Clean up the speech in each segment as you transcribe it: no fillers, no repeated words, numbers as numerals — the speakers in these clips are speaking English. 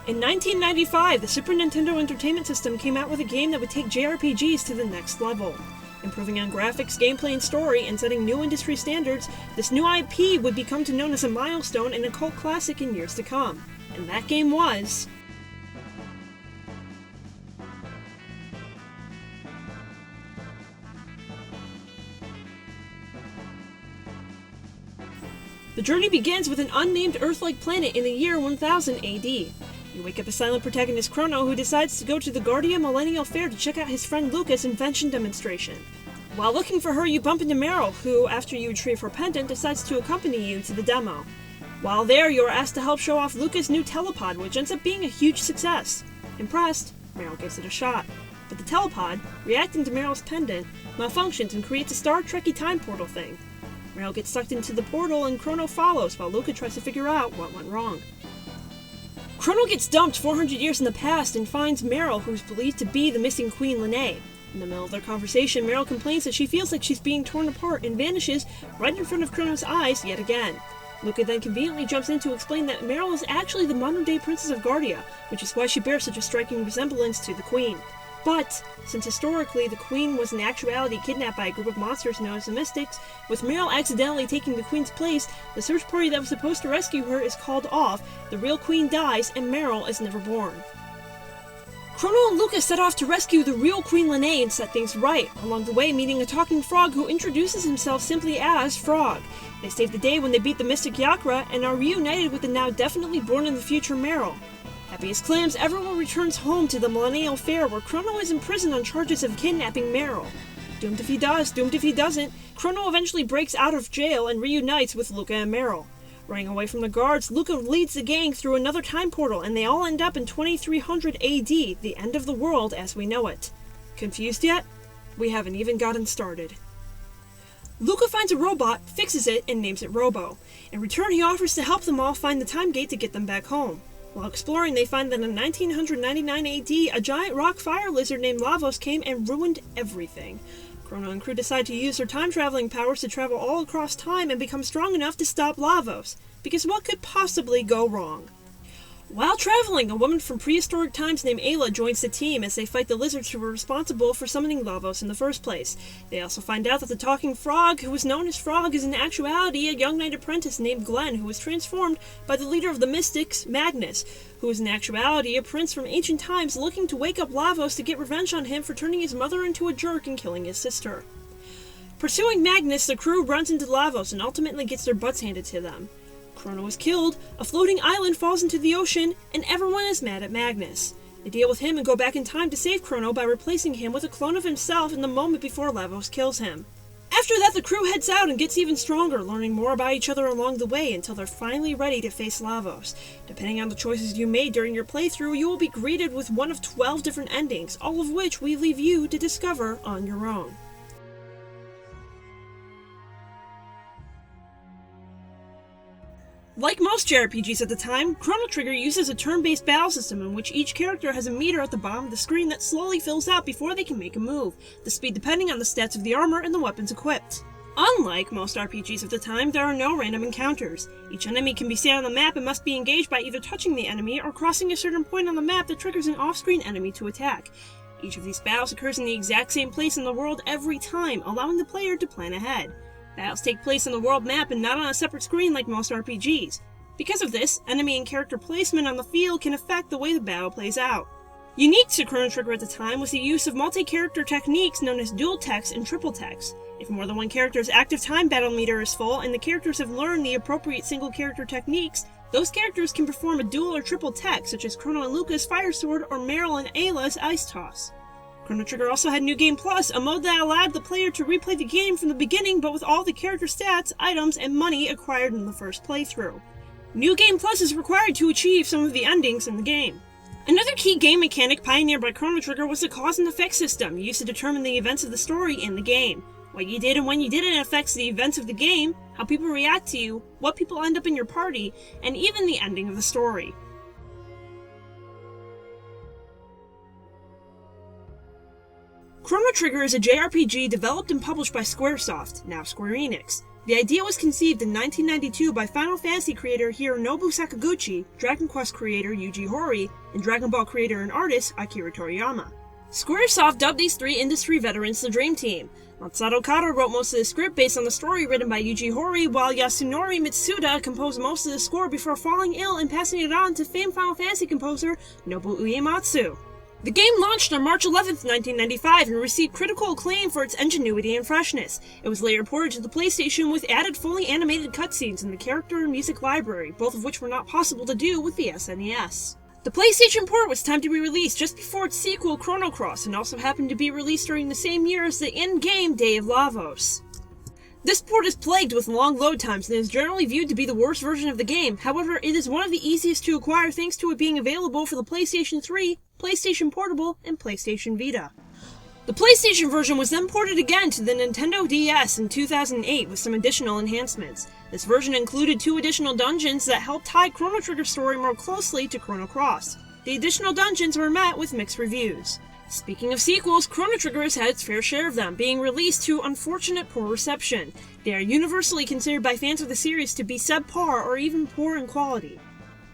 In 1995, the Super Nintendo Entertainment System came out with a game that would take JRPGs to the next level. Improving on graphics, gameplay, and story, and setting new industry standards, this new IP would become known as a milestone and a cult classic in years to come. And that game was... The journey begins with an unnamed Earth-like planet in the year 1000 AD. You wake up a silent protagonist Chrono who decides to go to the Guardia Millennial Fair to check out his friend Lucas' invention demonstration. While looking for her, you bump into Meryl, who, after you retrieve her pendant, decides to accompany you to the demo. While there, you are asked to help show off Lucas' new telepod, which ends up being a huge success. Impressed, Meryl gives it a shot. But the telepod, reacting to Meryl's pendant, malfunctions and creates a Star Trek-y time portal thing. Meryl gets sucked into the portal and Chrono follows while Luca tries to figure out what went wrong. Chrono gets dumped 400 years in the past and finds Meryl, who's believed to be the missing Queen Linnae. In the middle of their conversation, Meryl complains that she feels like she's being torn apart and vanishes right in front of Chrono's eyes yet again. Luca then conveniently jumps in to explain that Meryl is actually the modern-day Princess of Guardia, which is why she bears such a striking resemblance to the Queen. But, since historically the Queen was in actuality kidnapped by a group of monsters known as the Mystics, with Meryl accidentally taking the Queen's place, the search party that was supposed to rescue her is called off, the real Queen dies, and Meryl is never born. Chrono and Lucas set off to rescue the real Queen Linnae and set things right, along the way meeting a talking frog who introduces himself simply as Frog. They save the day when they beat the Mystic Yakra and are reunited with the now definitely born in the future Meryl. Happy as clams, everyone returns home to the Millennial Fair where Chrono is imprisoned on charges of kidnapping Meryl. Doomed if he does, doomed if he doesn't, Chrono eventually breaks out of jail and reunites with Luca and Meryl. Running away from the guards, Luca leads the gang through another time portal and they all end up in 2300 AD, the end of the world as we know it. Confused yet? We haven't even gotten started. Luca finds a robot, fixes it, and names it Robo. In return, he offers to help them all find the time gate to get them back home. While exploring, they find that in 1999 AD, a giant rock fire lizard named Lavos came and ruined everything. Chrono and crew decide to use their time-traveling powers to travel all across time and become strong enough to stop Lavos. Because what could possibly go wrong? While traveling, a woman from prehistoric times named Ayla joins the team as they fight the lizards who were responsible for summoning Lavos in the first place. They also find out that the talking frog, who was known as Frog, is in actuality a young knight apprentice named Glenn, who was transformed by the leader of the Mystics, Magnus, who is in actuality a prince from ancient times looking to wake up Lavos to get revenge on him for turning his mother into a jerk and killing his sister. Pursuing Magnus, the crew runs into Lavos and ultimately gets their butts handed to them. Chrono is killed, a floating island falls into the ocean, and everyone is mad at Magnus. They deal with him and go back in time to save Chrono by replacing him with a clone of himself in the moment before Lavos kills him. After that, the crew heads out and gets even stronger, learning more about each other along the way until they're finally ready to face Lavos. Depending on the choices you made during your playthrough, you will be greeted with one of 12 different endings, all of which we leave you to discover on your own. Like most JRPGs at the time, Chrono Trigger uses a turn-based battle system in which each character has a meter at the bottom of the screen that slowly fills out before they can make a move, the speed depending on the stats of the armor and the weapons equipped. Unlike most RPGs of the time, there are no random encounters. Each enemy can be seen on the map and must be engaged by either touching the enemy or crossing a certain point on the map that triggers an off-screen enemy to attack. Each of these battles occurs in the exact same place in the world every time, allowing the player to plan ahead. Battles take place on the world map and not on a separate screen like most RPGs. Because of this, enemy and character placement on the field can affect the way the battle plays out. Unique to Chrono Trigger at the time was the use of multi-character techniques known as dual text and triple text. If more than one character's active time battle meter is full and the characters have learned the appropriate single-character techniques, those characters can perform a dual or triple text, such as Chrono and Lucas' Fire Sword or Meryl and Ayla's Ice Toss. Chrono Trigger also had New Game Plus, a mode that allowed the player to replay the game from the beginning but with all the character stats, items, and money acquired in the first playthrough. New Game Plus is required to achieve some of the endings in the game. Another key game mechanic pioneered by Chrono Trigger was the cause and effect system, used to determine the events of the story in the game. What you did and when you did it affects the events of the game, how people react to you, what people end up in your party, and even the ending of the story. Chrono Trigger is a JRPG developed and published by Squaresoft, now Square Enix. The idea was conceived in 1992 by Final Fantasy creator Hironobu Sakaguchi, Dragon Quest creator Yuji Horii, and Dragon Ball creator and artist Akira Toriyama. Squaresoft dubbed these three industry veterans the Dream Team. Masato Kato wrote most of the script based on the story written by Yuji Horii, while Yasunori Mitsuda composed most of the score before falling ill and passing it on to famed Final Fantasy composer Nobuo Uematsu. The game launched on March 11, 1995 and received critical acclaim for its ingenuity and freshness. It was later ported to the PlayStation with added fully animated cutscenes in the character and music library, both of which were not possible to do with the SNES. The PlayStation port was timed to be released just before its sequel, Chrono Cross, and also happened to be released during the same year as the in-game Day of Lavos. This port is plagued with long load times and is generally viewed to be the worst version of the game. However, it is one of the easiest to acquire thanks to it being available for the PlayStation 3, PlayStation Portable, and PlayStation Vita. The PlayStation version was then ported again to the Nintendo DS in 2008 with some additional enhancements. This version included 2 additional dungeons that helped tie Chrono Trigger's story more closely to Chrono Cross. The additional dungeons were met with mixed reviews. Speaking of sequels, Chrono Trigger has had its fair share of them, being released to unfortunate poor reception. They are universally considered by fans of the series to be subpar or even poor in quality.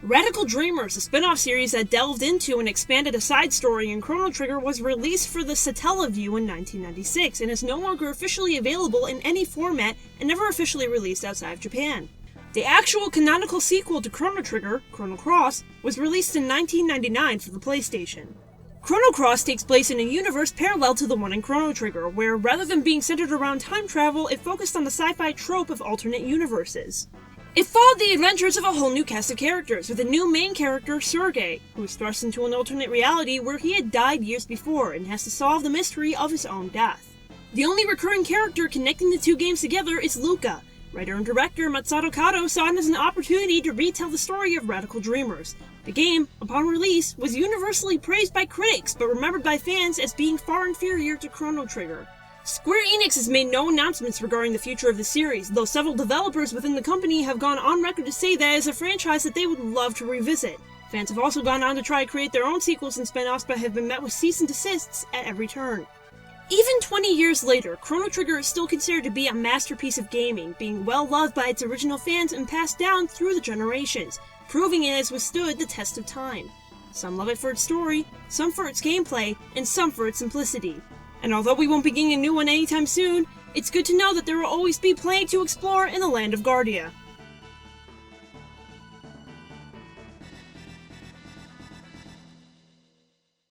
Radical Dreamers, a spin-off series that delved into and expanded a side story in Chrono Trigger, was released for the Satellaview in 1996 and is no longer officially available in any format and never officially released outside of Japan. The actual canonical sequel to Chrono Trigger, Chrono Cross, was released in 1999 for the PlayStation. Chrono Cross takes place in a universe parallel to the one in Chrono Trigger, where rather than being centered around time travel, it focused on the sci-fi trope of alternate universes. It followed the adventures of a whole new cast of characters, with a new main character, Sergei, who was thrust into an alternate reality where he had died years before and has to solve the mystery of his own death. The only recurring character connecting the two games together is Luca. Writer and director Masato Kato saw it as an opportunity to retell the story of Radical Dreamers. The game, upon release, was universally praised by critics, but remembered by fans as being far inferior to Chrono Trigger. Square Enix has made no announcements regarding the future of the series, though several developers within the company have gone on record to say that it is a franchise that they would love to revisit. Fans have also gone on to try to create their own sequels and spin-offs, but have been met with cease and desists at every turn. Even 20 years later, Chrono Trigger is still considered to be a masterpiece of gaming, being well loved by its original fans and passed down through the generations, proving it has withstood the test of time. Some love it for its story, some for its gameplay, and some for its simplicity. And although we won't be getting a new one anytime soon, it's good to know that there will always be plenty to explore in the land of Guardia.